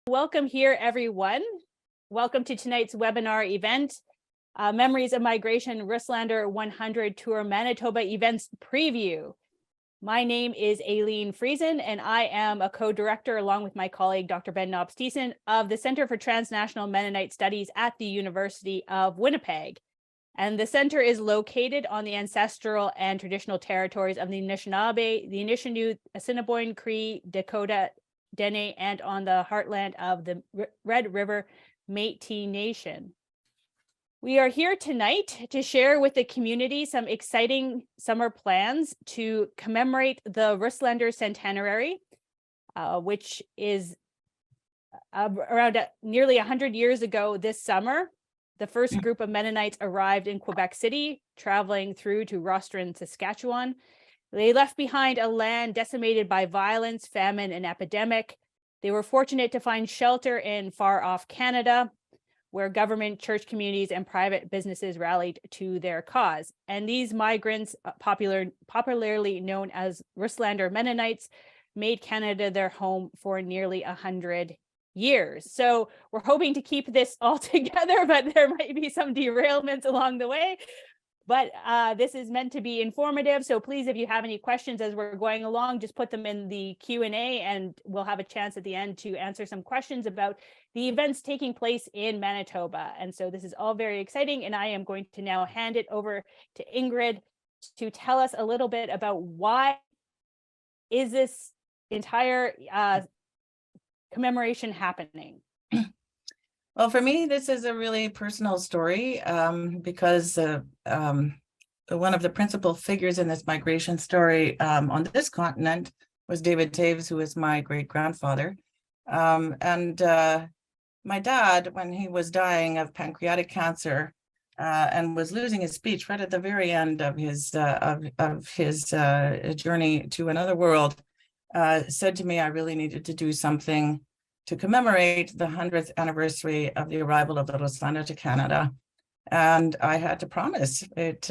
Welcome here, everyone. Welcome to tonight's webinar event, Memories of Migration Russlaender 100 Tour Manitoba Events Preview. My name is Aileen Friesen, and I am a co-director along with my colleague, Dr. Ben Knobs-Thiessen, of the Center for Transnational Mennonite Studies at the University of Winnipeg. And the center is located on the ancestral and traditional territories of the Anishinaabe, the Anishinaabe, Assiniboine, Cree, Dakota, Dene, and on the heartland of the Red River Métis Nation. We are here tonight to share with the community some exciting summer plans to commemorate the Russlaender centenary, which is around nearly 100 years ago this summer. The first group of Mennonites arrived in Quebec City, traveling through to Rostron, Saskatchewan. They left behind a land decimated by violence, famine, and epidemic. They were fortunate to find shelter in far-off Canada, where government, church communities, and private businesses rallied to their cause. And these migrants, popularly known as Russlaender Mennonites, made Canada their home for nearly 100 years. So we're hoping to keep this all together, but there might be some derailments along the way. But this is meant to be informative. So please, if you have any questions as we're going along, just put them in the Q&A and we'll have a chance at the end to answer some questions about the events taking place in Manitoba. And so this is all very exciting. And I am going to now hand it over to Ingrid to tell us a little bit about why is this entire commemoration happening? Well, for me, this is a really personal story because one of the principal figures in this migration story on this continent was David Taves, who is my great-grandfather. My dad, when he was dying of pancreatic cancer and was losing his speech right at the very end of his journey to another world, said to me, I really needed to do something to commemorate the 100th anniversary of the arrival of the Russlaender to Canada. And I had to promise. It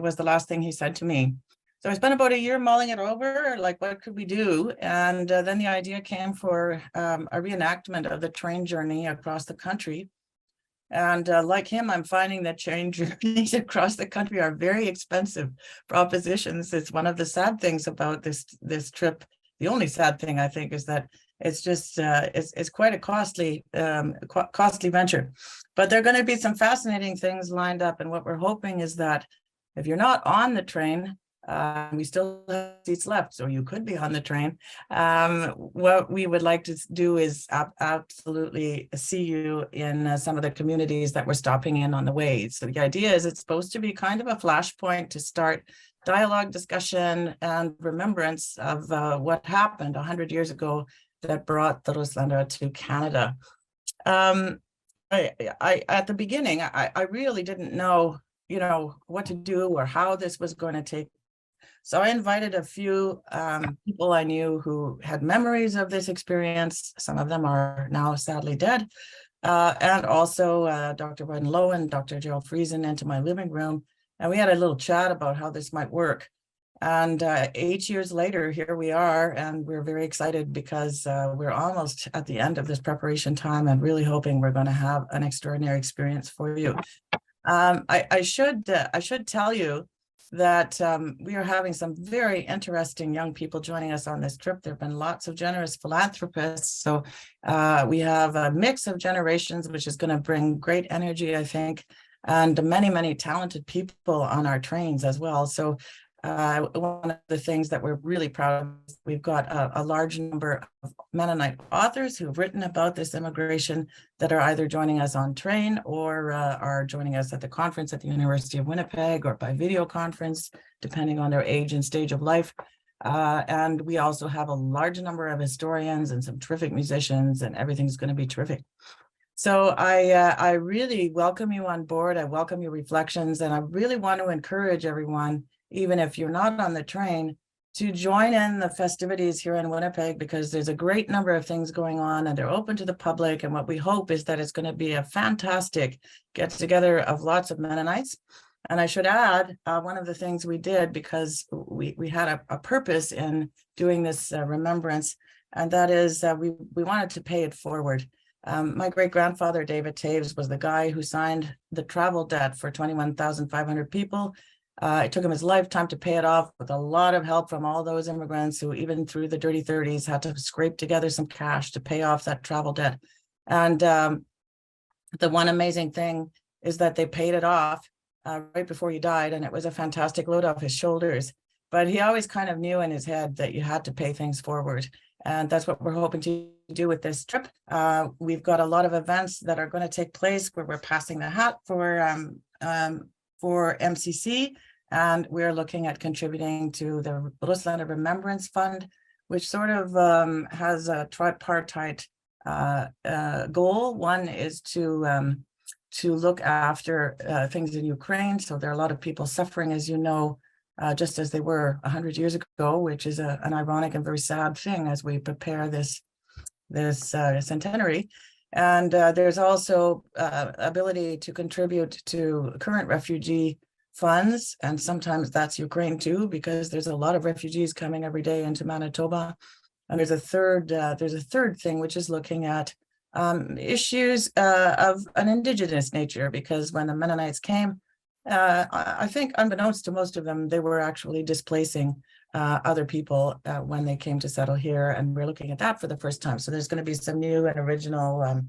was the last thing he said to me. So I spent about a year mulling it over, like what could we do? And then the idea came for a reenactment of the train journey across the country. And like him, I'm finding that train journeys across the country are very expensive propositions. It's one of the sad things about this trip. The only sad thing, I think, is that it's just it's quite a costly venture. But there are going to be some fascinating things lined up, and what we're hoping is that if you're not on the train, we still have seats left, so you could be on the train. What we would like to do is absolutely see you in some of the communities that we're stopping in on the way. So the idea is it's supposed to be kind of a flashpoint to start dialogue, discussion, and remembrance of what happened 100 years ago that brought the Russlaender to Canada. At the beginning, I really didn't know, what to do or how this was going to take. So I invited a few people I knew who had memories of this experience. Some of them are now sadly dead. And also Dr. Brendan Lowe and Dr. Gerald Friesen into my living room. And we had a little chat about how this might work. And 8 years later, here we are, and we're very excited because we're almost at the end of this preparation time and really hoping we're going to have an extraordinary experience for you. I should tell you that we are having some very interesting young people joining us on this trip. There have been lots of generous philanthropists. So we have a mix of generations, which is going to bring great energy, I think, and many, many talented people on our trains as well. So one of the things that we're really proud of is we've got a large number of Mennonite authors who've written about this immigration that are either joining us on train or are joining us at the conference at the University of Winnipeg or by video conference, depending on their age and stage of life. And we also have a large number of historians and some terrific musicians, and everything's going to be terrific. So I really welcome you on board. I welcome your reflections, and I really want to encourage everyone, even if you're not on the train, to join in the festivities here in Winnipeg, because there's a great number of things going on and they're open to the public. And what we hope is that it's going to be a fantastic get together of lots of Mennonites And I should add, one of the things we did, because we had a purpose in doing this remembrance, and that is we wanted to pay it forward. My great-grandfather, David Taves, was the guy who signed the travel debt for 21,500 people. It took him his lifetime to pay it off, with a lot of help from all those immigrants who, even through the dirty 30s, had to scrape together some cash to pay off that travel debt. And the one amazing thing is that they paid it off right before he died, and it was a fantastic load off his shoulders. But he always kind of knew in his head that you had to pay things forward. And that's what we're hoping to do with this trip. We've got a lot of events that are going to take place where we're passing the hat for MCC, and we're looking at contributing to the Russlaender Remembrance Fund, which sort of has a tripartite goal. One is to look after things in Ukraine. So there are a lot of people suffering, as you know, just as they were 100 years ago, which is an ironic and very sad thing as we prepare this centenary. And there's also ability to contribute to current refugee funds, and sometimes that's Ukraine too, because there's a lot of refugees coming every day into Manitoba. And there's a third thing, which is looking at issues of an Indigenous nature, because when the Mennonites came, I think unbeknownst to most of them, they were actually displacing other people when they came to settle here, and we're looking at that for the first time. So there's going to be some new and original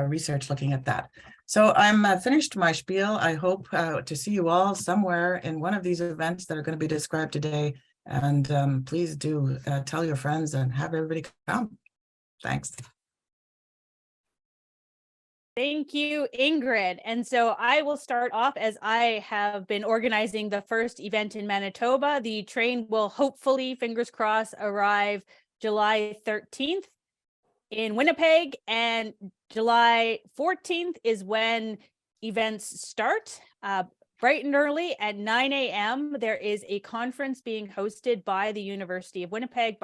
research looking at that. So I'm finished my spiel. I hope to see you all somewhere in one of these events that are going to be described today. And please do tell your friends and have everybody come. Thanks. Thank you, Ingrid. And so I will start off, as I have been organizing the first event in Manitoba. The train will hopefully, fingers crossed, arrive July 13th in Winnipeg, and July 14th is when events start. Bright and early at 9 a.m. there is a conference being hosted by the University of Winnipeg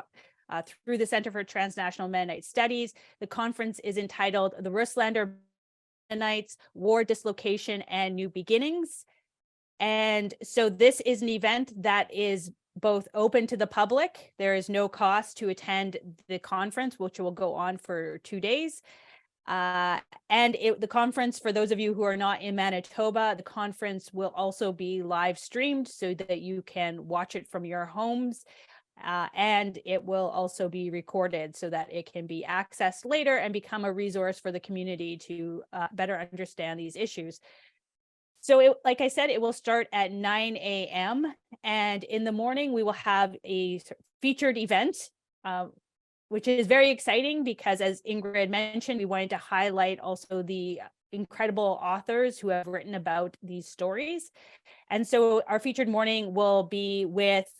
through the Center for Transnational Mennonite Studies. The conference is entitled The Russlaender Mennonites, War, Dislocation, and New Beginnings. And so this is an event that is both open to the public. There is no cost to attend the conference, which will go on for 2 days. And the conference, for those of you who are not in Manitoba, the conference will also be live streamed so that you can watch it from your homes. And it will also be recorded so that it can be accessed later and become a resource for the community to better understand these issues. So like I said, it will start at 9 a.m. And in the morning, we will have a featured event, which is very exciting because, as Ingrid mentioned, we wanted to highlight also the incredible authors who have written about these stories. And so our featured morning will be with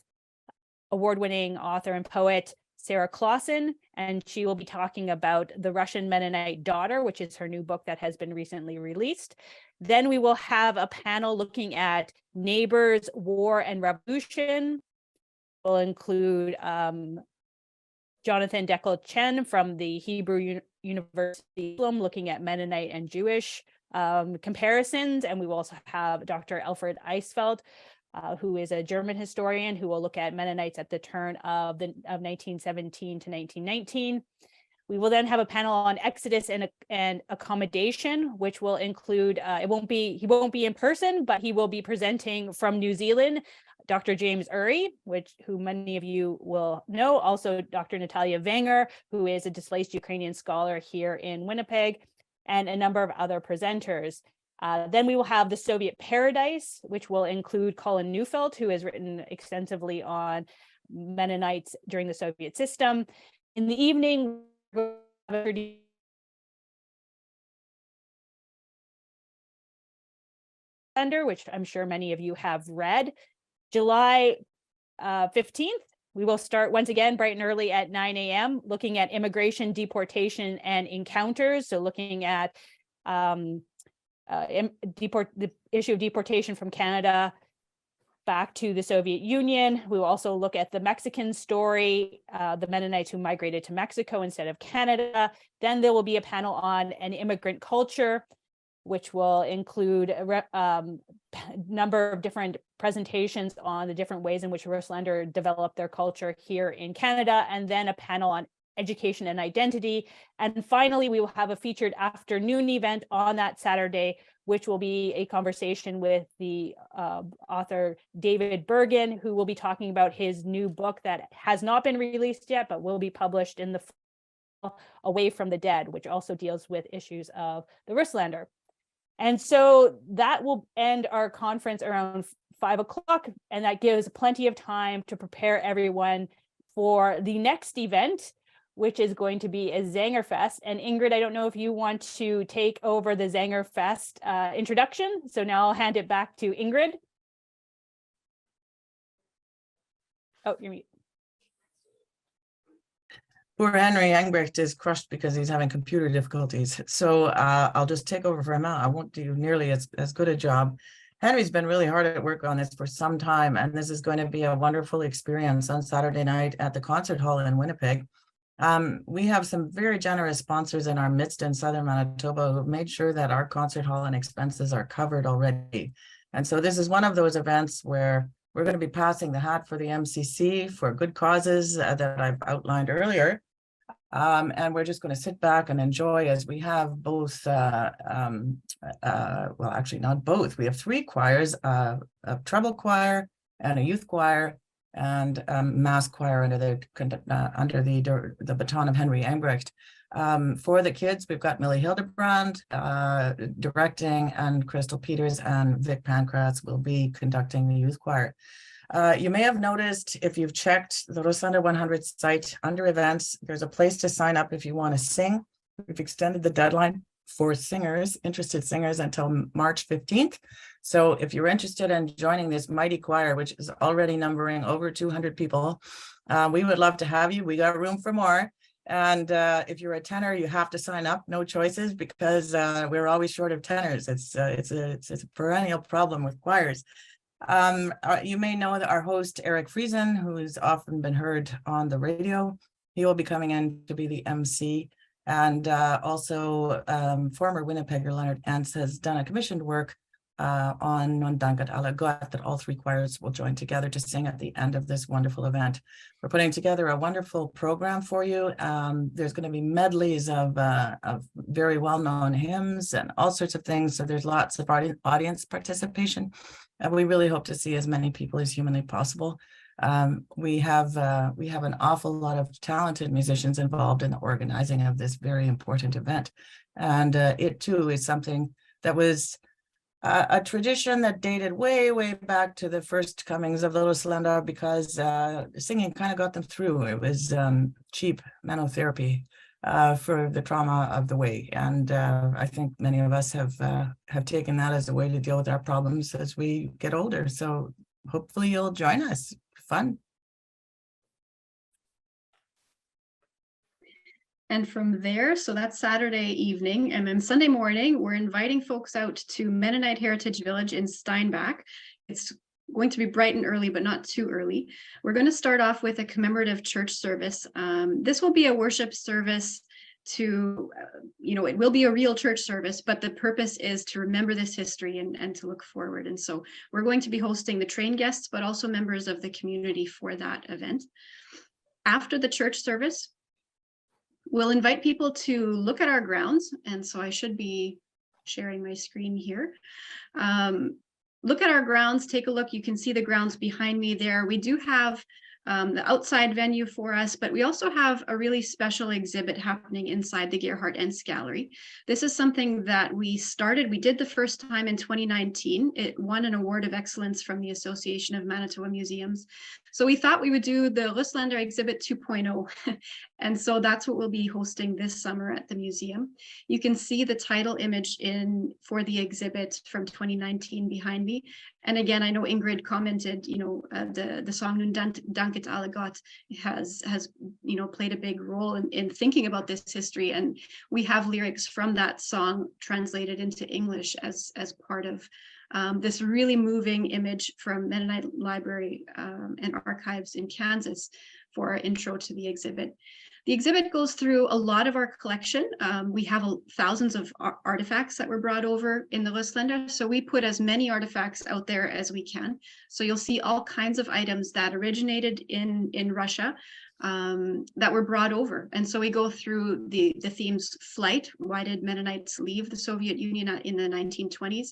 award-winning author and poet Andrea Klassen, and she will be talking about The Russian Mennonite Daughter, which is her new book that has been recently released. Then we will have a panel looking at neighbors, war, and revolution. Will include Jonathan Deckel-Chen from the Hebrew University, looking at Mennonite and Jewish comparisons. And we will also have Dr. Alfred Eisfeld, who is a German historian who will look at Mennonites at the turn of 1917 to 1919. We will then have a panel on Exodus and accommodation, which will include, he won't be in person, but he will be presenting from New Zealand, Dr. James Urry, who many of you will know, also Dr. Natalia Zanger, who is a displaced Ukrainian scholar here in Winnipeg, and a number of other presenters. Then we will have the Soviet Paradise, which will include Colin Neufeld, who has written extensively on Mennonites during the Soviet system. In the evening, which I'm sure many of you have read. July 15th, we will start once again bright and early at 9 a.m. looking at immigration, deportation, and encounters. So looking at the issue of deportation from Canada back to the Soviet Union. We will also look at the Mexican story, the Mennonites who migrated to Mexico instead of Canada. Then there will be a panel on an immigrant culture. which will include a number of different presentations on the different ways in which Russlaender developed their culture here in Canada, and then a panel on education and identity. And finally, we will have a featured afternoon event on that Saturday, which will be a conversation with the author David Bergen, who will be talking about his new book that has not been released yet, but will be published in the fall, Away from the Dead, which also deals with issues of the Russlaender. And so that will end our conference around 5 o'clock, and that gives plenty of time to prepare everyone for the next event, which is going to be a Zanger Fest. And Ingrid, I don't know if you want to take over the Zanger Fest introduction. So now I'll hand it back to Ingrid. Oh, you're mute. Poor Henry Engbrecht is crushed because he's having computer difficulties. So I'll just take over for him. I won't do nearly as good a job. Henry's been really hard at work on this for some time, and this is going to be a wonderful experience on Saturday night at the concert hall in Winnipeg. We have some very generous sponsors in our midst in Southern Manitoba who have made sure that our concert hall and expenses are covered already. And so this is one of those events where we're going to be passing the hat for the MCC for good causes that I've outlined earlier. And we're just going to sit back and enjoy as we have both, well, actually not both. We have 3 choirs, a treble choir and a youth choir, and mass choir under the baton of Henry Engbrecht. For the kids, we've got Millie Hildebrand directing, and Crystal Peters and Vic Pancratz will be conducting the youth choir. You may have noticed, if you've checked the Russlaender 100 site under events, there's a place to sign up if you want to sing. We've extended the deadline for singers, interested singers, until March 15th. So if you're interested in joining this mighty choir, which is already numbering over 200 people, we would love to have you. We got room for more. And if you're a tenor, you have to sign up, no choices, because we're always short of tenors. It's a perennial problem with choirs. You may know that our host, Eric Friesen, who has often been heard on the radio, he will be coming in to be the MC. And also former Winnipegger Leonard Entz has done a commissioned work on Non Dankat Alagot that all 3 choirs will join together to sing at the end of this wonderful event. We're putting together a wonderful program for you. There's going to be medleys of very well-known hymns and all sorts of things. So there's lots of audience participation. And we really hope to see as many people as humanly possible. We have an awful lot of talented musicians involved in the organizing of this very important event. And it too is something that was a tradition that dated way, way back to the first comings of the Russlaender, because singing kind of got them through. It was cheap menotherapy for the trauma of the way. And I think many of us have taken that as a way to deal with our problems as we get older. So hopefully you'll join us. Fun. And from there, so that's Saturday evening, and then Sunday morning, we're inviting folks out to Mennonite Heritage Village in Steinbach. It's going to be bright and early, but not too early. We're going to start off with a commemorative church service. This will be a worship service to, it will be a real church service, but the purpose is to remember this history and to look forward. And so we're going to be hosting the trained guests, but also members of the community for that event. After the church service, we'll invite people to look at our grounds. And so I should be sharing my screen here. Look at our grounds, take a look. You can see the grounds behind me there. We do have the outside venue for us, but we also have a really special exhibit happening inside the Gerhard Entz Gallery. This is something that we did the first time in 2019. It won an award of excellence from the Association of Manitoba Museums. So we thought we would do the Russlaender exhibit 2.0. And so that's what we'll be hosting this summer at the museum. You can see the title image for the exhibit from 2019 behind me. And again, I know Ingrid commented, the song Nun Danket alle Gott has played a big role in thinking about this history. And we have lyrics from that song translated into English as part of this really moving image from Mennonite Library and Archives in Kansas for our intro to the exhibit. The exhibit goes through a lot of our collection. We have thousands of artifacts that were brought over in the Russlaender, so we put as many artifacts out there as we can. So you'll see all kinds of items that originated in Russia that were brought over. And so we go through the themes: flight, why did Mennonites leave the Soviet Union in the 1920s,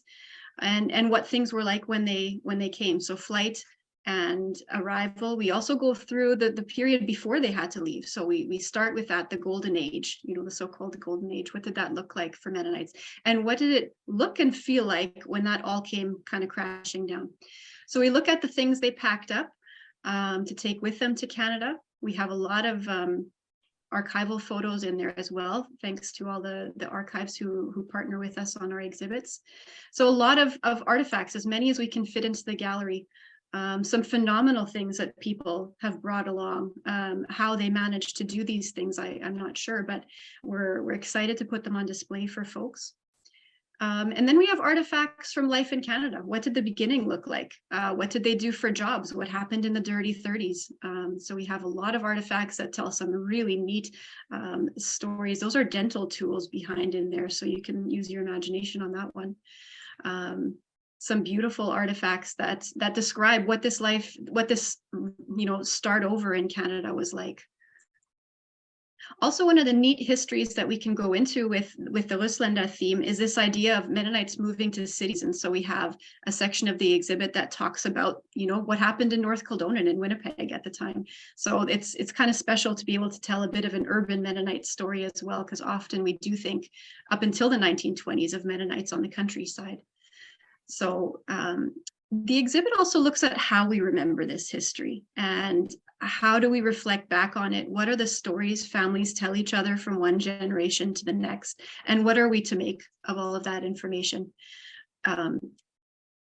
and what things were like when they came. So flight and arrival. We also go through the period before they had to leave. So we start with that, the golden age, the so-called golden age. What did that look like for Mennonites? And what did it look and feel like when that all came kind of crashing down? So we look at the things they packed up to take with them to Canada. We have a lot of archival photos in there as well, thanks to all the archives who partner with us on our exhibits. So a lot of artifacts, as many as we can fit into the gallery. Some phenomenal things that people have brought along. How they managed to do these things, I'm not sure, but we're excited to put them on display for folks. And then we have artifacts from life in Canada. What did the beginning look like? What did they do for jobs? What happened in the dirty 30s? So we have a lot of artifacts that tell some really neat stories. Those are dental tools behind in there, so you can use your imagination on that one. Some beautiful artifacts that describe what this start over in Canada was like. Also, one of the neat histories that we can go into with the Russlaender theme is this idea of Mennonites moving to cities. And so we have a section of the exhibit that talks about, what happened in North Kildonan and Winnipeg at the time. So it's kind of special to be able to tell a bit of an urban Mennonite story as well, because often we do think up until the 1920s of Mennonites on the countryside. So the exhibit also looks at how we remember this history and how do we reflect back on it? What are the stories families tell each other from one generation to the next? And what are we to make of all of that information?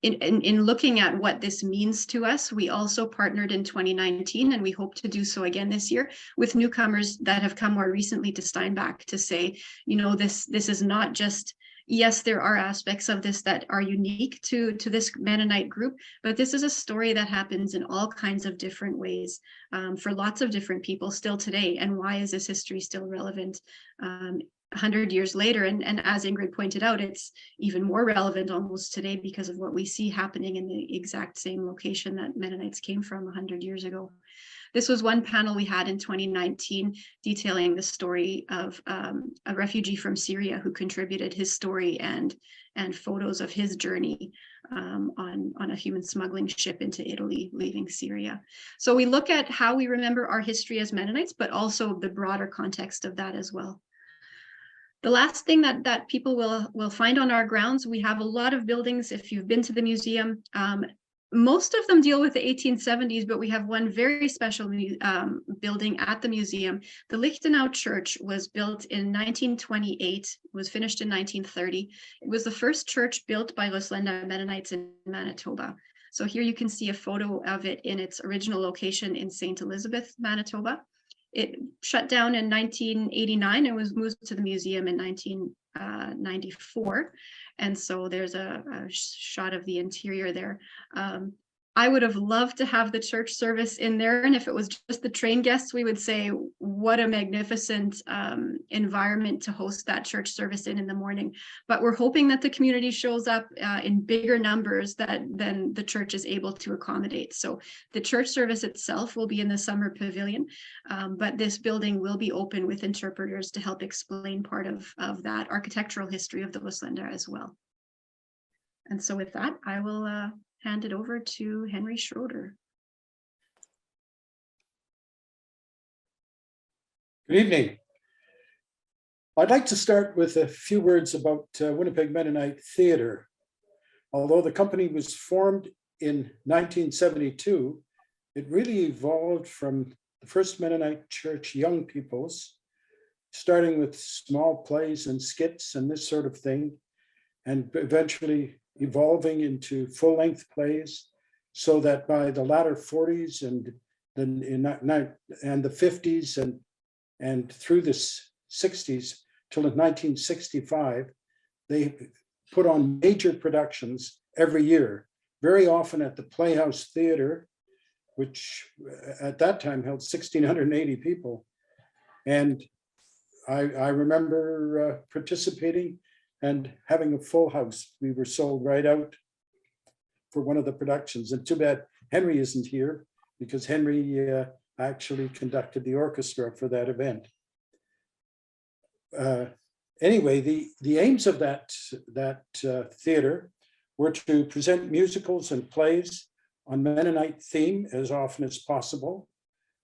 In looking at what this means to us, we also partnered in 2019, and we hope to do so again this year, with newcomers that have come more recently to Steinbach to say, this is not just, yes, there are aspects of this that are unique to this Mennonite group, but this is a story that happens in all kinds of different ways for lots of different people still today. And why is this history still relevant 100 years later? And as Ingrid pointed out, it's even more relevant almost today because of what we see happening in the exact same location that Mennonites came from 100 years ago. This was one panel we had in 2019 detailing the story of a refugee from Syria who contributed his story and photos of his journey on a human smuggling ship into Italy, leaving Syria. So we look at how we remember our history as Mennonites, but also the broader context of that as well. The last thing that people will find on our grounds, we have a lot of buildings. If you've been to the museum, most of them deal with the 1870s, but we have one very special building at the museum. The Lichtenau Church was built in 1928, was finished in 1930. It was the first church built by Russlaender Mennonites in Manitoba. So here you can see a photo of it in its original location in St. Elizabeth, Manitoba. It shut down in 1989 and was moved to the museum in 1994. And so there's a shot of the interior there. I would have loved to have the church service in there. And if it was just the train guests, we would say, what a magnificent environment to host that church service in the morning. But we're hoping that the community shows up in bigger numbers than the church is able to accommodate. So the church service itself will be in the summer pavilion, but this building will be open with interpreters to help explain part of that architectural history of the Russlaender as well. And so with that, I will hand it over to Henry Schroeder. Good evening. I'd like to start with a few words about Winnipeg Mennonite Theatre. Although the company was formed in 1972, it really evolved from the first Mennonite church young peoples, starting with small plays and skits and this sort of thing, and eventually evolving into full-length plays, so that by the latter 40s and the 50s and through the 60s till 1965, they put on major productions every year, very often at the Playhouse Theatre, which at that time held 1,680 people. And I remember participating and having a full house. We were sold right out for one of the productions. And too bad Henry isn't here, because Henry actually conducted the orchestra for that event. Anyway, the aims of that theater were to present musicals and plays on Mennonite theme as often as possible,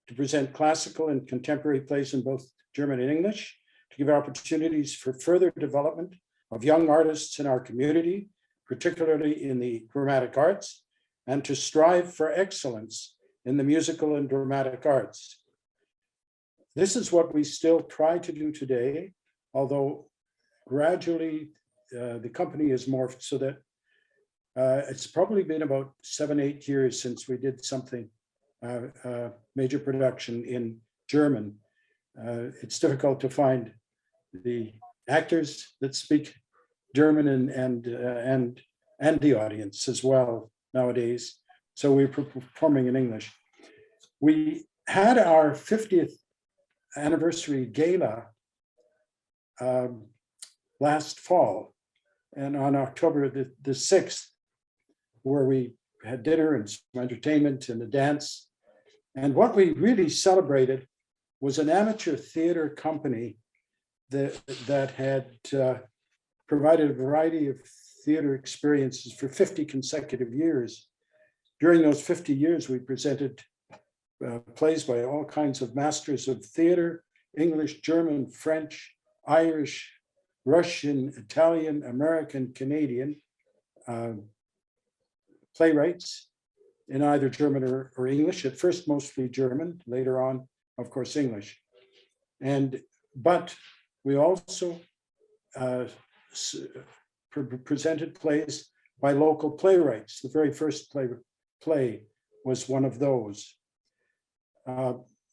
to present classical and contemporary plays in both German and English, to give opportunities for further development of young artists in our community, particularly in the dramatic arts, and to strive for excellence in the musical and dramatic arts. This is what we still try to do today, although gradually the company has morphed so that it's probably been about 7-8 years since we did something, major production in German. It's difficult to find the actors that speak German and the audience as well nowadays. So we're performing in English. We had our 50th anniversary gala last fall, and on October the 6th, where we had dinner and some entertainment and a dance. And what we really celebrated was an amateur theater company that had provided a variety of theater experiences for 50 consecutive years. During those 50 years, we presented plays by all kinds of masters of theater: English, German, French, Irish, Russian, Italian, American, Canadian playwrights in either German or English. At first, mostly German, later on, of course, English. But we also presented plays by local playwrights. The very first play was one of those.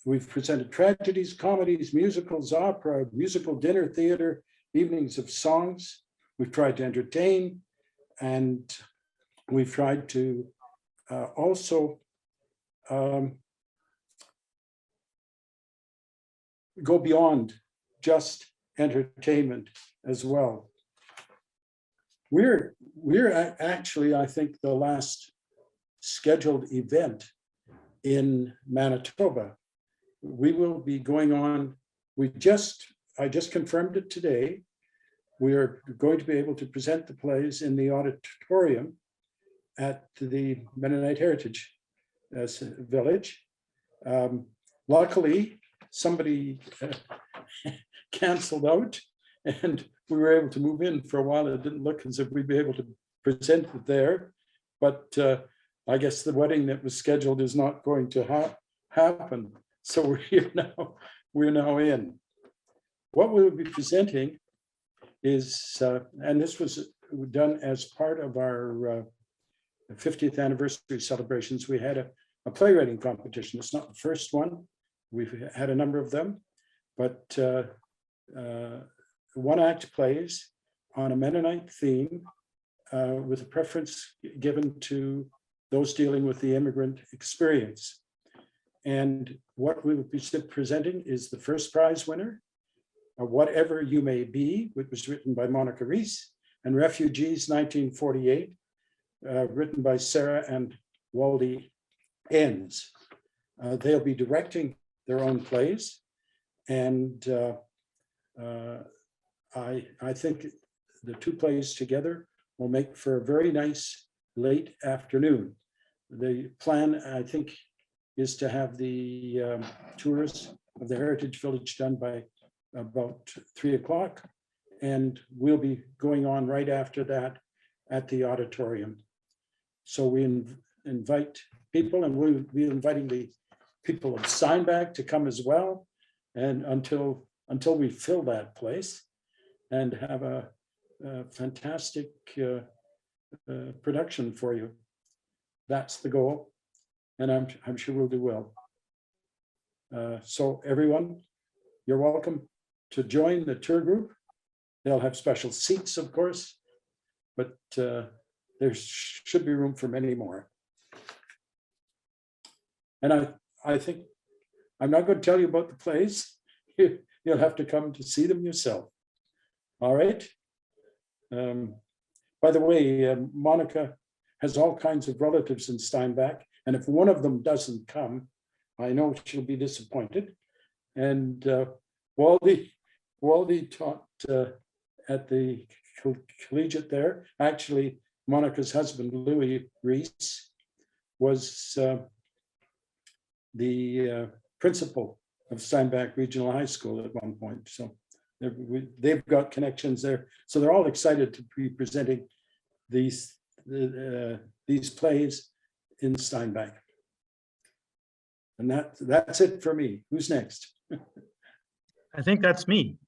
We've presented tragedies, comedies, musicals, opera, musical dinner theater, evenings of songs. We've tried to entertain, and we've tried to also go beyond just entertainment as well. We're actually, I think, the last scheduled event in Manitoba. We will be going on. I just confirmed it today. We are going to be able to present the plays in the auditorium at the Mennonite Heritage Village. Luckily, somebody canceled out, and we were able to move in for a while. It didn't look as if we'd be able to present it there, but I guess the wedding that was scheduled is not going to happen. So we're here now. We're now in. What we'll be presenting is, and this was done as part of our 50th anniversary celebrations. We had a playwriting competition. It's not the first one. We've had a number of them, but one-act plays on a Mennonite theme with a preference given to those dealing with the immigrant experience. And what we will be presenting is the first prize winner, Whatever You May Be, which was written by Monica Reese, and Refugees 1948, written by Sarah and Waldy Enns. They'll be directing their own plays, and I think the two plays together will make for a very nice late afternoon. The plan, I think, is to have the tours of the Heritage Village done by about 3 o'clock, and we'll be going on right after that at the auditorium. So we invite people, and we'll be inviting the people of Steinbach to come as well, and until we fill that place and have a fantastic production for you. That's the goal, and I'm sure we'll do well. So everyone, you're welcome to join the tour group. They'll have special seats, of course, but there should be room for many more. And I think I'm not going to tell you about the plays. you'll have to come to see them yourself. All right. By the way, Monica has all kinds of relatives in Steinbach, and if one of them doesn't come, I know she'll be disappointed. And Waldy taught at the collegiate there. Actually, Monica's husband, Louis Reese, was the principal of Steinbach Regional High School at one point. So they've got connections there. So they're all excited to be presenting these plays in Steinbach. And that's it for me. Who's next? I think that's me.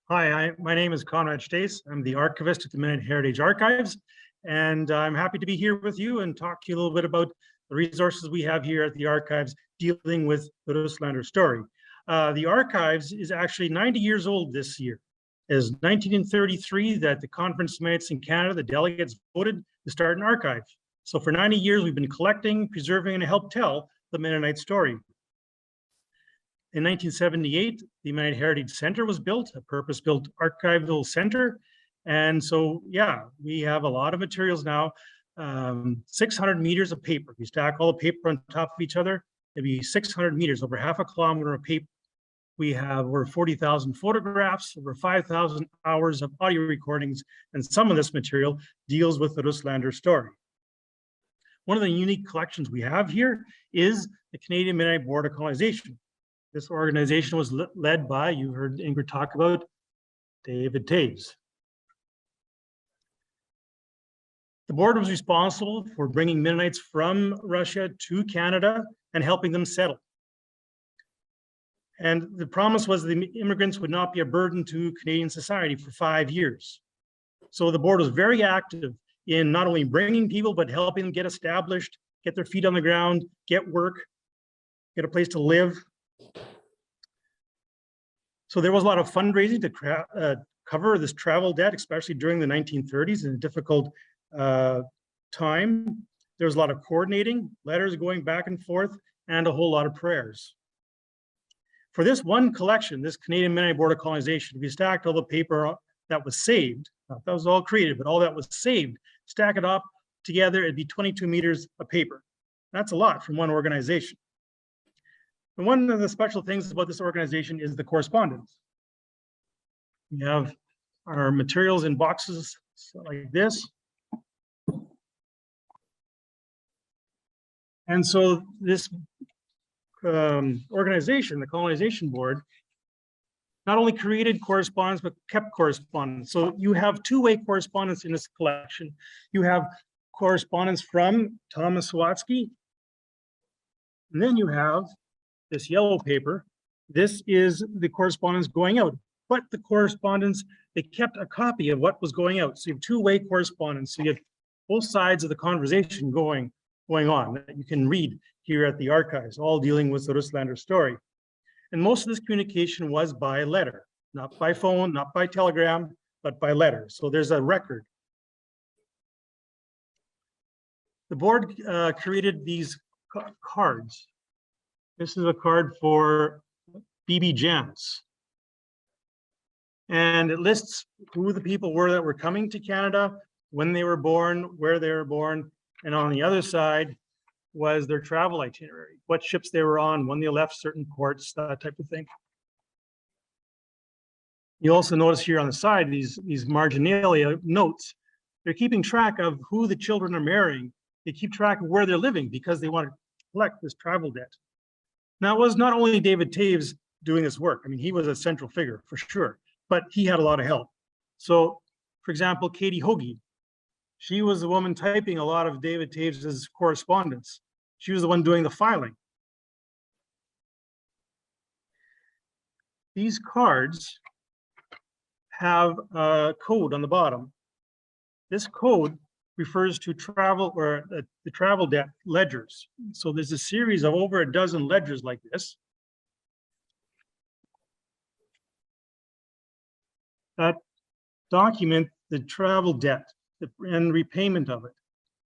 Hi, my name is Conrad Stoesz. I'm the archivist at the Mennonite Heritage Archives, and I'm happy to be here with you and talk to you a little bit about the resources we have here at the archives dealing with the Russlaender story. The archives is actually 90 years old this year. It was 1933 that the Conference of Mennonites in Canada, the delegates voted to start an archive. So for 90 years, we've been collecting, preserving, and help tell the Mennonite story. In 1978, the Mennonite Heritage Center was built, a purpose-built archival center. And so, yeah, we have a lot of materials now, 600 meters of paper. We stack all the paper on top of each other. It'd be 600 meters, over half a kilometer of paper. We have over 40,000 photographs, over 5,000 hours of audio recordings, and some of this material deals with the Russlaender story. One of the unique collections we have here is the Canadian Mennonite Board of Colonization. This organization was led by, you heard Ingrid talk about, David Taves. The board was responsible for bringing Mennonites from Russia to Canada and helping them settle. And the promise was the immigrants would not be a burden to Canadian society for 5 years. So the board was very active in not only bringing people, but helping them get established, get their feet on the ground, get work, get a place to live. So there was a lot of fundraising to cover this travel debt, especially during the 1930s in a difficult time. There was a lot of coordinating, letters going back and forth, and a whole lot of prayers. For this one collection, this Canadian Mennonite Board of Colonization, we stacked all the paper that was saved. Not that was all created, but all that was saved, stack it up together, it'd be 22 meters of paper. That's a lot from one organization. And one of the special things about this organization is the correspondence. We have our materials in boxes like this. And so this organization, the Colonization Board, not only created correspondence, but kept correspondence. So you have two-way correspondence in this collection. You have correspondence from Thomas Sawatsky, and then you have this yellow paper. This is the correspondence going out, but the correspondence, they kept a copy of what was going out. So you have two-way correspondence. So you have both sides of the conversation going on that you can read here at the archives, all dealing with the Russlaender story. And most of this communication was by letter, not by phone, not by telegram, but by letter. So there's a record. The board created these cards. This is a card for B.B. Jams. And it lists who the people were that were coming to Canada, when they were born, where they were born. And on the other side was their travel itinerary, what ships they were on, when they left certain ports, that type of thing. You also notice here on the side, these marginalia notes. They're keeping track of who the children are marrying. They keep track of where they're living because they want to collect this travel debt. Now, it was not only David Taves doing this work. I mean, he was a central figure for sure, but he had a lot of help. So, for example, Katie Hoagie, she was the woman typing a lot of David Taves' correspondence. She was the one doing the filing. These cards have a code on the bottom. This code refers to travel or the travel debt ledgers. So there's a series of over a dozen ledgers like this that document the travel debt and repayment of it.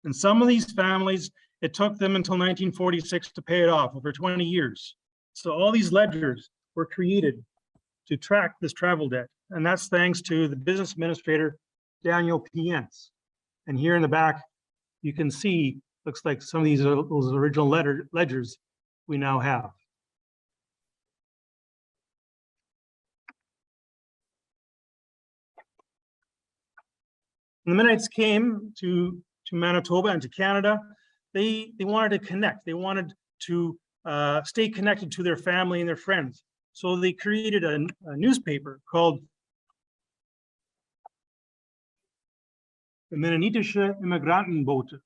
And some of these families, it took them until 1946 to pay it off, over 20 years. So all these ledgers were created to track this travel debt. And that's thanks to the business administrator, Daniel Piens. And here in the back, you can see, looks like some of these are those original ledgers we now have. When the Mennonites came to Manitoba and to Canada, they wanted to connect. They wanted to stay connected to their family and their friends. So they created a newspaper called the Mennonitische Immigrantenbote,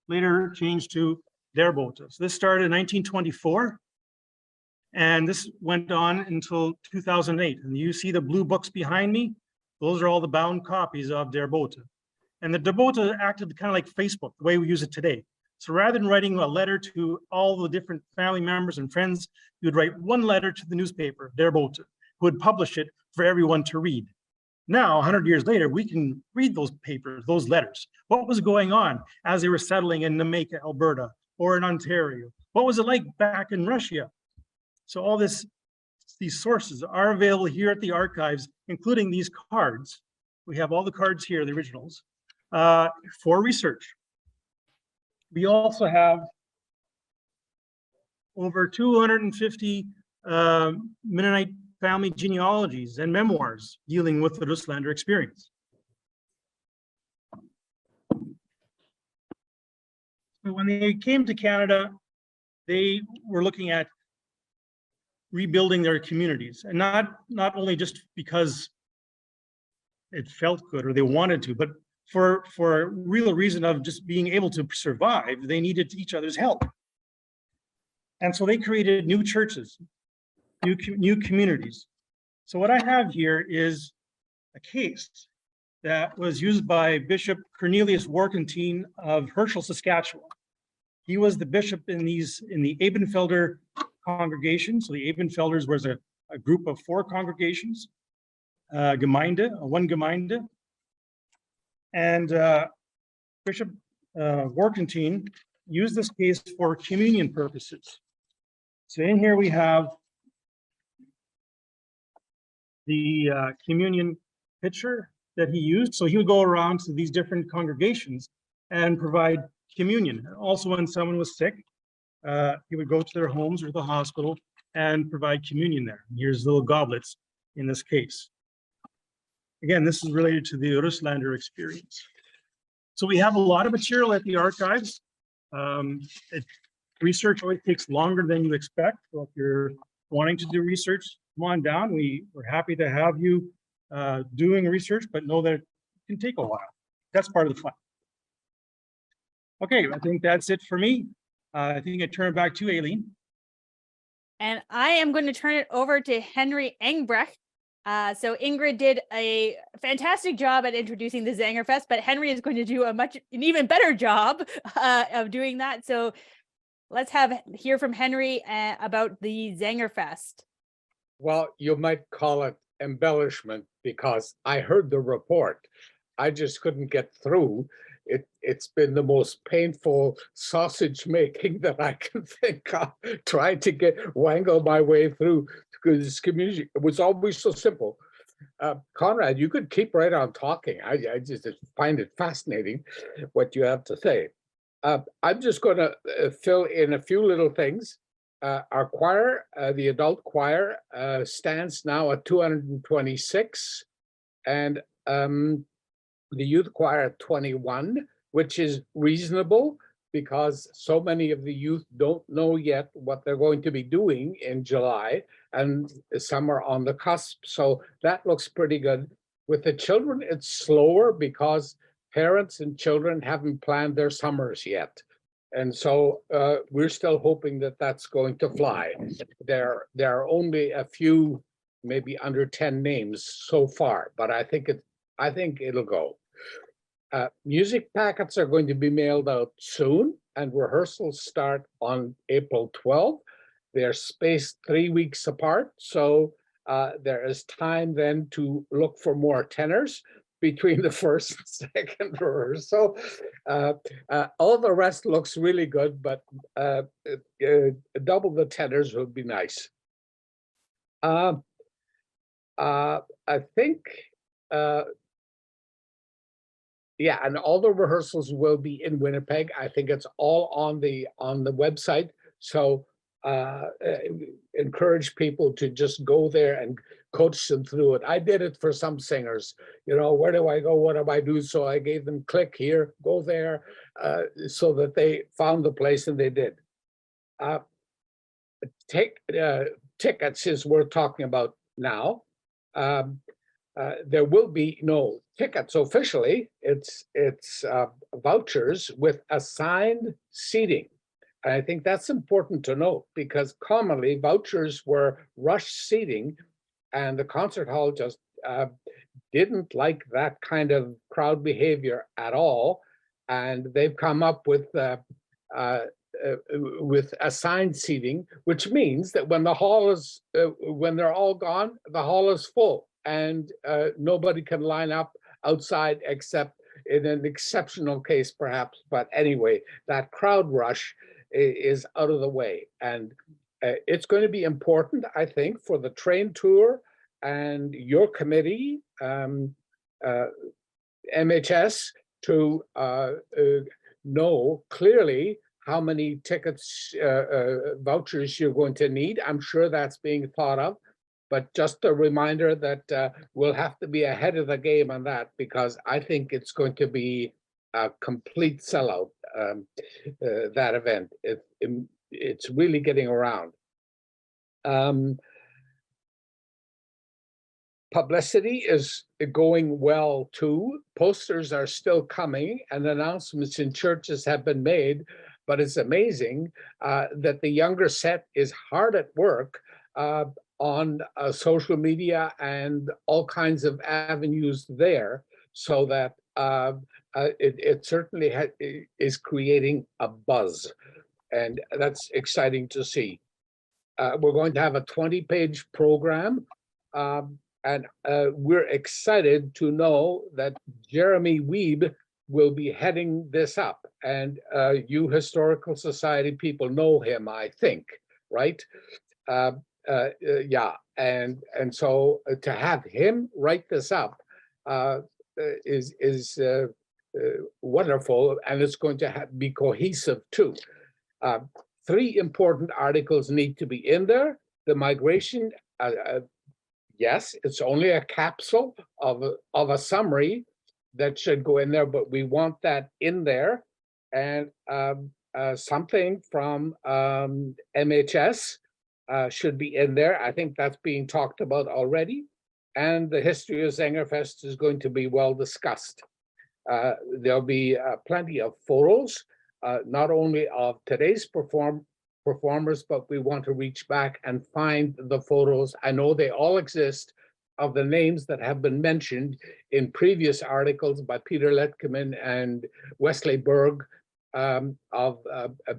later changed to Der Bote. So this started in 1924, and this went on until 2008. And you see the blue books behind me? Those are all the bound copies of Der Bote. And the Der Bote acted kind of like Facebook, the way we use it today. So rather than writing a letter to all the different family members and friends, you would write one letter to the newspaper, Der Bote, who would publish it for everyone to read. Now, 100 years later, we can read those papers, those letters. What was going on as they were settling in Namica, Alberta, or in Ontario? What was it like back in Russia? So all these sources are available here at the archives, including these cards. We have all the cards here, the originals, for research. We also have over 250 Mennonite family genealogies and memoirs dealing with the Russlaender experience. So when they came to Canada, they were looking at rebuilding their communities, and not only just because it felt good or they wanted to, but for a real reason of just being able to survive. They needed each other's help. And so they created new churches, new communities. So what I have here is a case that was used by Bishop Cornelius Warkentine of Herschel, Saskatchewan. He was the bishop in the Abenfelder congregation. So the Abenfelders was a group of 4 congregations, Gemeinde, one Gemeinde. And Bishop Warkentine used this case for communion purposes. So in here we have the communion pitcher that he used. So he would go around to these different congregations and provide communion. Also, when someone was sick, he would go to their homes or the hospital and provide communion there. Here's little goblets in this case. Again, this is related to the Russlaender experience. So we have a lot of material at the archives. Research always takes longer than you expect. So if you're wanting to do research, come on down. We're happy to have you doing research, but know that it can take a while. That's part of the fun. Okay, I think that's it for me. I think I turn it back to Aileen. And I am going to turn it over to Henry Engbrecht. So Ingrid did a fantastic job at introducing the Zanger Fest, but Henry is going to do an even better job of doing that. So let's hear from Henry about the Zanger Fest. Well, you might call it embellishment because I heard the report. I just couldn't get through. It's been the most painful sausage making that I can think of, trying to wangle my way through this community. It was always so simple. Conrad, you could keep right on talking. I just find it fascinating what you have to say. I'm just going to fill in a few little things. Our choir, the adult choir, stands now at 226, and the youth choir at 21, which is reasonable because so many of the youth don't know yet what they're going to be doing in July, and some are on the cusp. So that looks pretty good. With the children, it's slower because parents and children haven't planned their summers yet. And so we're still hoping that that's going to fly. There are only a few, maybe under 10 names so far, but I think it'll go. Music packets are going to be mailed out soon, and rehearsals start on April 12th. They're spaced 3 weeks apart, so there is time then to look for more tenors between the first and second rehearsal. All the rest looks really good, but double the tenors would be nice. I think, yeah, and all the rehearsals will be in Winnipeg. I think it's all on the website. So encourage people to just go there and coach them through it. I did it for some singers. You know, where do I go? What do I do? So I gave them click here, go there, so that they found the place, and they did. Tickets is worth talking about now. There will be no tickets officially. It's vouchers with assigned seating. And I think that's important to note, because commonly vouchers were rush seating, and the concert hall just didn't like that kind of crowd behavior at all. And they've come up with assigned seating, which means that when the hall is when they're all gone, the hall is full, and nobody can line up outside except in an exceptional case, perhaps. But anyway, that crowd rush is out of the way, and it's going to be important, I think, for the train tour and your committee, MHS, to know clearly how many tickets, vouchers you're going to need. I'm sure that's being thought of, but just a reminder that we'll have to be ahead of the game on that, because I think it's going to be a complete sellout, that event. It's really getting around. Publicity is going well too. Posters are still coming, and announcements in churches have been made. But it's amazing that the younger set is hard at work on social media and all kinds of avenues there, so that it certainly is creating a buzz, and that's exciting to see. We're going to have a 20-page program, and we're excited to know that Jeremy Wiebe will be heading this up. And you Historical Society people know him, I think, right? Yeah, and so to have him write this up is wonderful, and it's going to be cohesive too. 3 important articles need to be in there. The migration, yes, it's only a capsule of a summary that should go in there, but we want that in there. And something from MHS should be in there. I think that's being talked about already. And the history of Sängerfest is going to be well discussed. There'll be plenty of photos, not only of today's performers, but we want to reach back and find the photos. I know they all exist, of the names that have been mentioned in previous articles by Peter Letkeman and Wesley Berg, of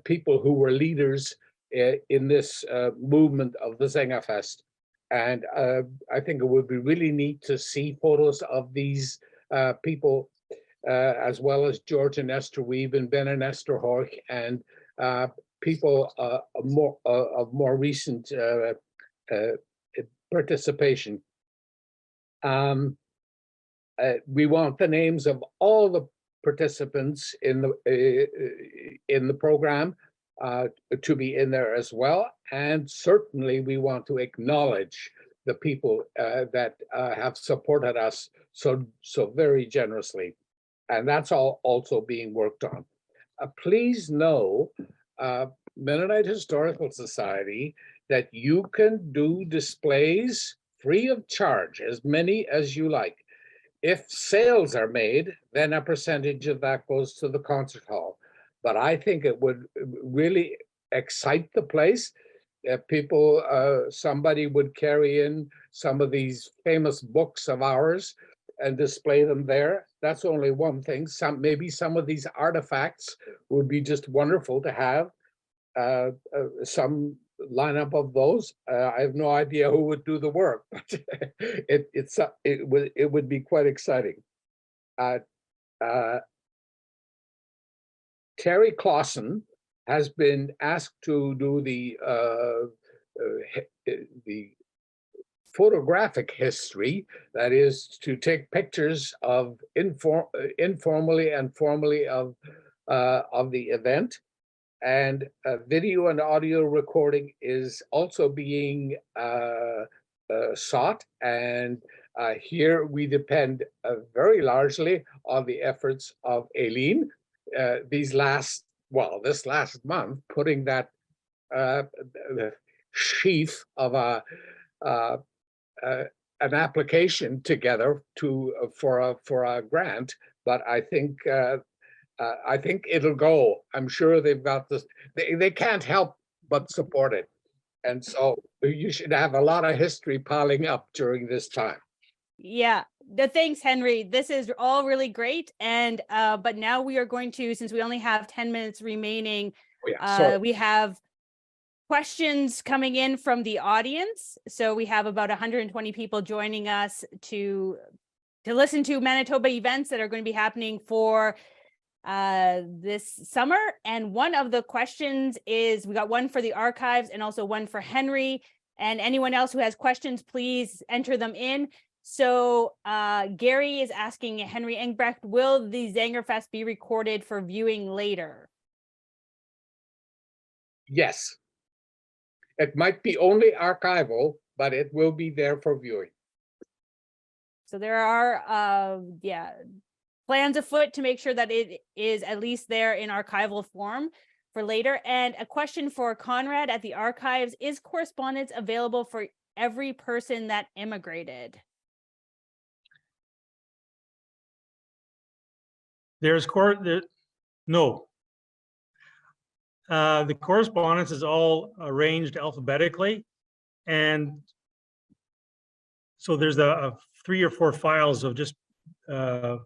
people who were leaders in this movement of the Sängerfest. And I think it would be really neat to see photos of these people, as well as George and Esther Wiebe and Ben and Esther Horch, and people of more recent participation. We want the names of all the participants in the program to be in there as well, and certainly we want to acknowledge the people that have supported us so very generously, and that's all also being worked on. Please know, Mennonite Historical Society, that you can do displays free of charge, as many as you like. If sales are made, then a percentage of that goes to the concert hall. But I think it would really excite the place if people, somebody would carry in some of these famous books of ours and display them there. That's only one thing. Maybe some of these artifacts would be just wonderful to have. Some lineup of those. I have no idea who would do the work, but it would be quite exciting. Terry Klassen has been asked to do the photographic history, that is to take pictures of informally and formally of the event. And video and audio recording is also being sought. And here we depend very largely on the efforts of Aileen this last month, putting that sheaf of an application together for a grant. But I think it'll go. I'm sure they've got this. They can't help but support it. And so you should have a lot of history piling up during this time. Yeah, thanks, Henry. This is all really great. And but now we are going to, since we only have 10 minutes remaining, we have questions coming in from the audience. So we have about 120 people joining us to listen to Manitoba events that are going to be happening for this summer. And one of the questions is, we got one for the archives and also one for Henry. And anyone else who has questions, please enter them in. So Gary is asking Henry Engbrecht, will the Sängerfest be recorded for viewing later? Yes. It might be only archival, but it will be there for viewing. So there are plans afoot to make sure that it is at least there in archival form for later. And a question for Conrad at the archives: is correspondence available for every person that immigrated? No. The correspondence is all arranged alphabetically, and so there's a 3 or 4 files of just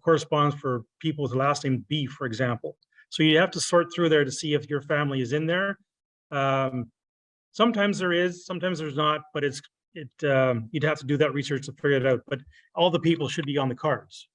correspondence for people with the last name B, for example. So you have to sort through there to see if your family is in there. Sometimes there is, sometimes there's not, but you'd have to do that research to figure it out. But all the people should be on the cards.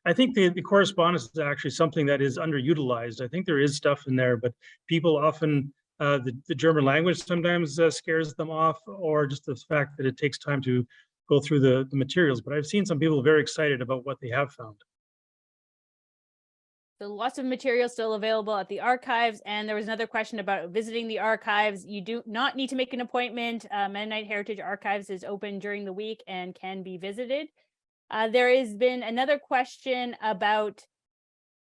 I think the correspondence is actually something that is underutilized. I think there is stuff in there, but people often, the German language sometimes scares them off, or just the fact that it takes time to go through the materials. But I've seen some people very excited about what they have found. So lots of material still available at the archives. And there was another question about visiting the archives. You do not need to make an appointment. Mennonite Heritage Archives is open during the week and can be visited. There has been another question about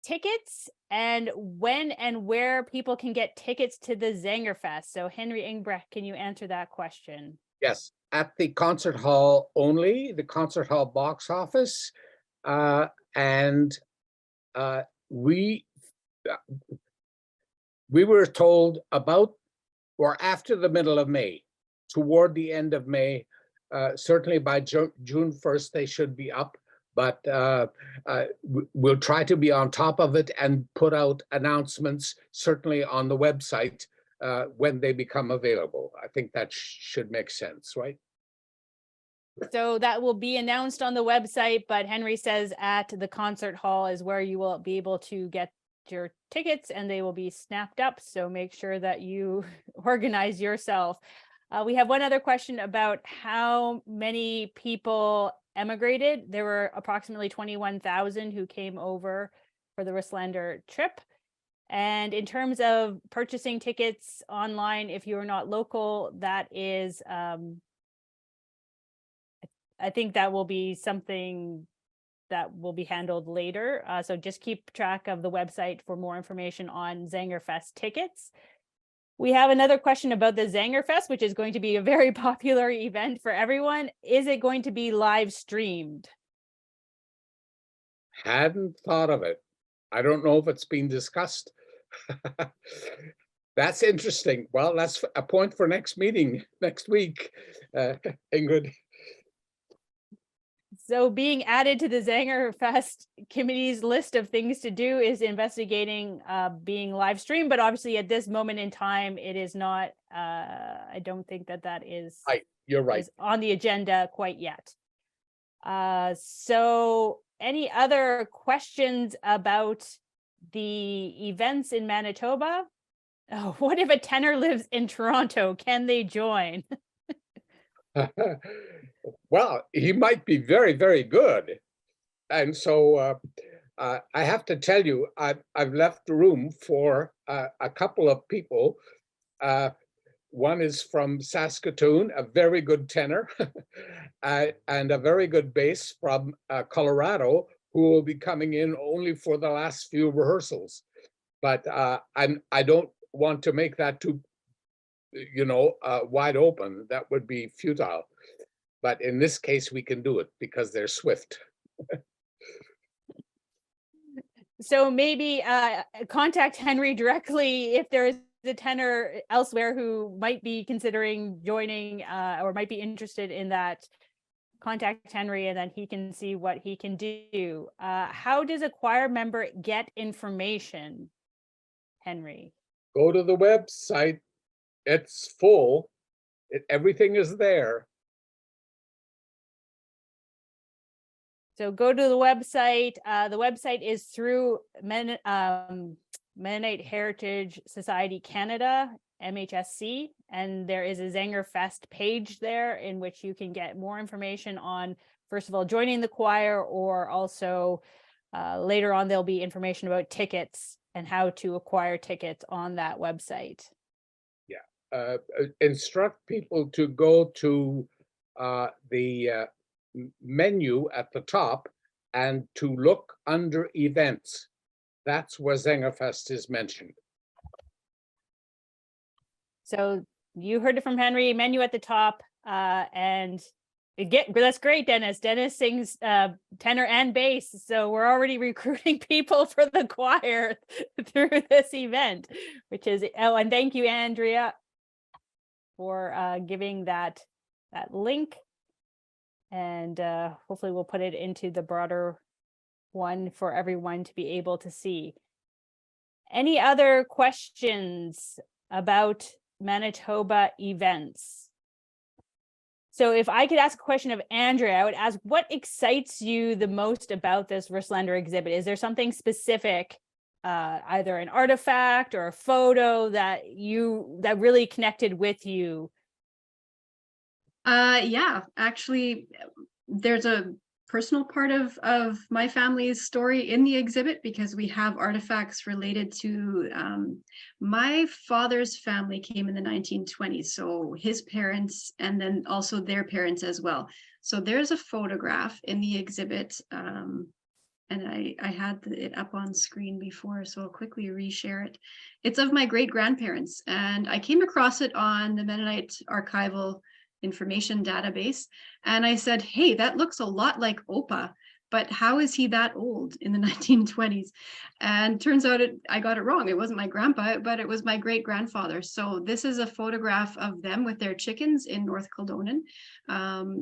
tickets and when and where people can get tickets to the Sängerfest. So Henry Engbrecht, can you answer that question? Yes, at the concert hall only, the concert hall box office. And we were told about or after the middle of May, toward the end of May. Certainly by June 1st, they should be up, but we'll try to be on top of it and put out announcements, certainly on the website, when they become available. I think that should make sense, right? So that will be announced on the website, but Henry says at the concert hall is where you will be able to get your tickets, and they will be snapped up. So make sure that you organize yourself. We have one other question about how many people emigrated. There were approximately 21,000 who came over for the Russlaender trip. And in terms of purchasing tickets online, if you're not local, that is, I think that will be something that will be handled later. So just keep track of the website for more information on Sängerfest tickets. We have another question about the Sängerfest, which is going to be a very popular event for everyone. Is it going to be live streamed? Hadn't thought of it. I don't know if it's been discussed. That's interesting. Well, that's a point for next meeting next week, Ingrid. So being added to the Sängerfest committee's list of things to do is investigating being live streamed, but obviously at this moment in time, it is not, I don't think that is You're right. Is on the agenda quite yet. So any other questions about the events in Manitoba? Oh, what if a tenor lives in Toronto? Can they join? Well, he might be very, very good. And so I have to tell you, I've left room for a couple of people. One is from Saskatoon, a very good tenor, and a very good bass from Colorado, who will be coming in only for the last few rehearsals. But I don't want to make that too, wide open. That would be futile. But in this case, we can do it because they're swift. So maybe contact Henry directly if there is a tenor elsewhere who might be considering joining or might be interested in that. Contact Henry and then he can see what he can do. How does a choir member get information, Henry? Go to the website. It's full. Everything is there. So go to the website. The website is through Mennonite Heritage Society Canada, MHSC, and there is a Zanger Fest page there in which you can get more information on, first of all, joining the choir, or also later on there'll be information about tickets and how to acquire tickets on that website. Yeah, instruct people to go to the menu at the top and to look under events. That's where Sängerfest is mentioned. So you heard it from Henry, menu at the top, and that's great, Dennis. Dennis sings tenor and bass, so we're already recruiting people for the choir through this event, which is, oh, and thank you, Andrea, for giving that link. And hopefully we'll put it into the broader one for everyone to be able to see. Any other questions about Manitoba events? So if I could ask a question of Andrea, I would ask, what excites you the most about this Russlaender exhibit? Is there something specific, either an artifact or a photo that really connected with you? Yeah, actually, there's a personal part of my family's story in the exhibit because we have artifacts related to my father's family came in the 1920s, so his parents and then also their parents as well. So there's a photograph in the exhibit, and I had it up on screen before, so I'll quickly reshare it. It's of my great-grandparents, and I came across it on the Mennonite Archival information database, and I said, hey, that looks a lot like Opa, but how is he that old in the 1920s? And turns out I got it wrong. It wasn't my grandpa, but it was my great-grandfather. So this is a photograph of them with their chickens in North Kildonan.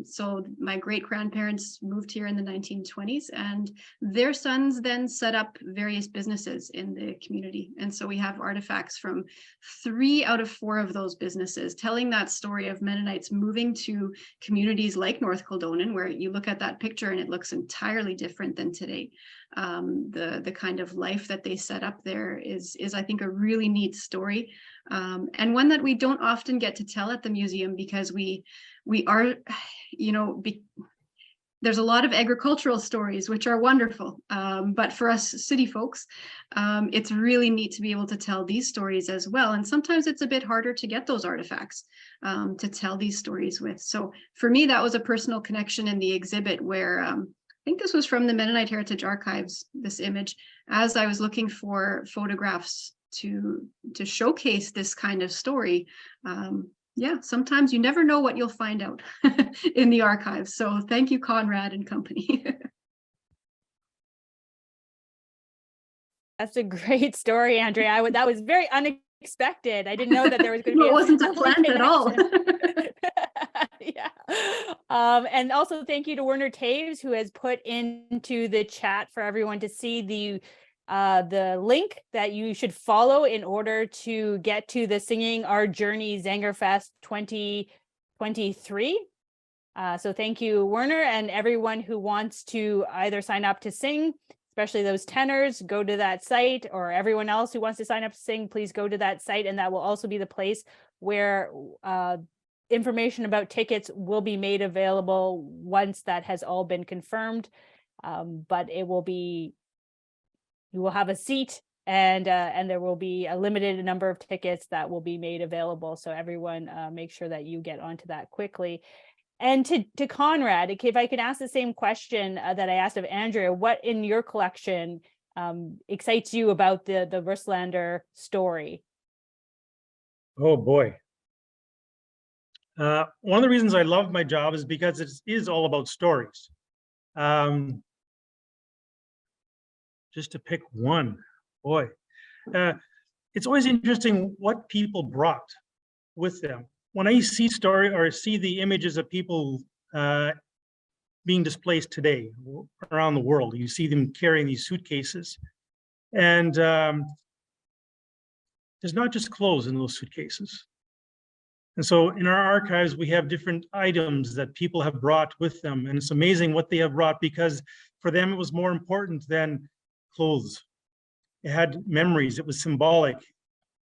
So my great-grandparents moved here in the 1920s, and their sons then set up various businesses in the community. And so we have artifacts from 3 out of 4 of those businesses telling that story of Mennonites moving to communities like North Kildonan, where you look at that picture and it looks entirely different than today. The kind of life that they set up there is I think a really neat story, and one that we don't often get to tell at the museum because we are, there's a lot of agricultural stories which are wonderful, but for us city folks, it's really neat to be able to tell these stories as well. And sometimes it's a bit harder to get those artifacts to tell these stories with. So for me, that was a personal connection in the exhibit where I think this was from the Mennonite Heritage Archives, this image, as I was looking for photographs to showcase this kind of story. Yeah, sometimes you never know what you'll find out in the archives. So thank you, Conrad and company. That's a great story, Andrea. That was very unexpected. I didn't know that there was going to be It wasn't a plan at all. Yeah. And also thank you to Werner Taves, who has put into the chat for everyone to see the link that you should follow in order to get to the Singing Our Journey Sängerfest 2023. So thank you, Werner, and everyone who wants to either sign up to sing, especially those tenors, go to that site, or everyone else who wants to sign up to sing, please go to that site. And that will also be the place where information about tickets will be made available once that has all been confirmed. But it will be, you will have a seat, and there will be a limited number of tickets that will be made available. So everyone, make sure that you get onto that quickly. And to Conrad, if I could ask the same question that I asked of Andrea, what in your collection excites you about the Russlaender story? Oh boy. One of the reasons I love my job is because it is all about stories. Just to pick one, boy. It's always interesting what people brought with them. When I see the images of people being displaced today around the world, you see them carrying these suitcases. And there's not just clothes in those suitcases. And so in our archives, we have different items that people have brought with them. And it's amazing what they have brought, because for them, it was more important than clothes. It had memories, it was symbolic.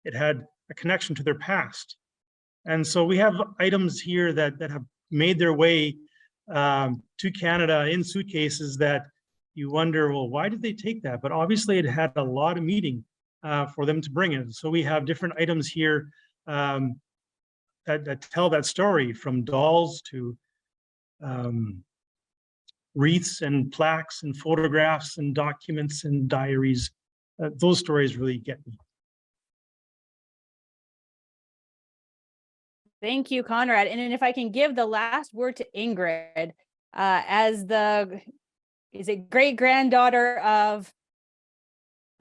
It had a connection to their past. And so we have items here that have made their way to Canada in suitcases that you wonder, well, why did they take that? But obviously it had a lot of meaning for them to bring it. So we have different items here that tell that story, from dolls to wreaths and plaques and photographs and documents and diaries. Those stories really get me. Thank you, Conrad. And then if I can give the last word to Ingrid, as the great granddaughter of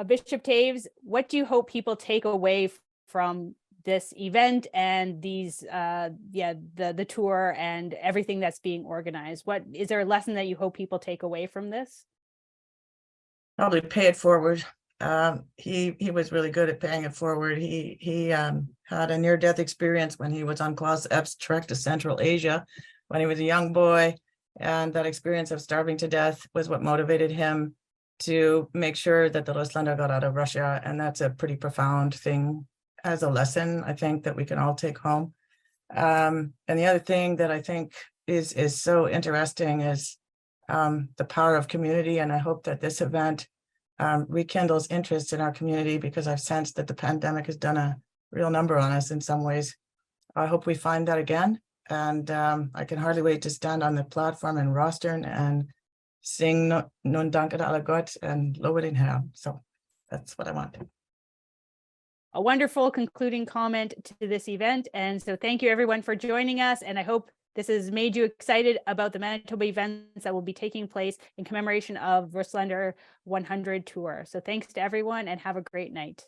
Bishop Taves, what do you hope people take away from this event and these the tour and everything that's being organized? What is there a lesson that you hope people take away from this? Probably pay it forward. He was really good at paying it forward. He had a near-death experience when he was on Klaus Epp's trek to Central Asia when he was a young boy, and that experience of starving to death was what motivated him to make sure that the Russlaender got out of Russia. And that's a pretty profound thing as a lesson, I think, that we can all take home. And the other thing that I think is so interesting is the power of community. And I hope that this event rekindles interest in our community, because I've sensed that the pandemic has done a real number on us in some ways. I hope we find that again. And I can hardly wait to stand on the platform in Rostern and sing Nun danket alle Gott and Lobe den Herrn. So that's what I want. A wonderful concluding comment to this event. And so thank you everyone for joining us. And I hope this has made you excited about the Manitoba events that will be taking place in commemoration of Russlaender 100 tour. So thanks to everyone and have a great night.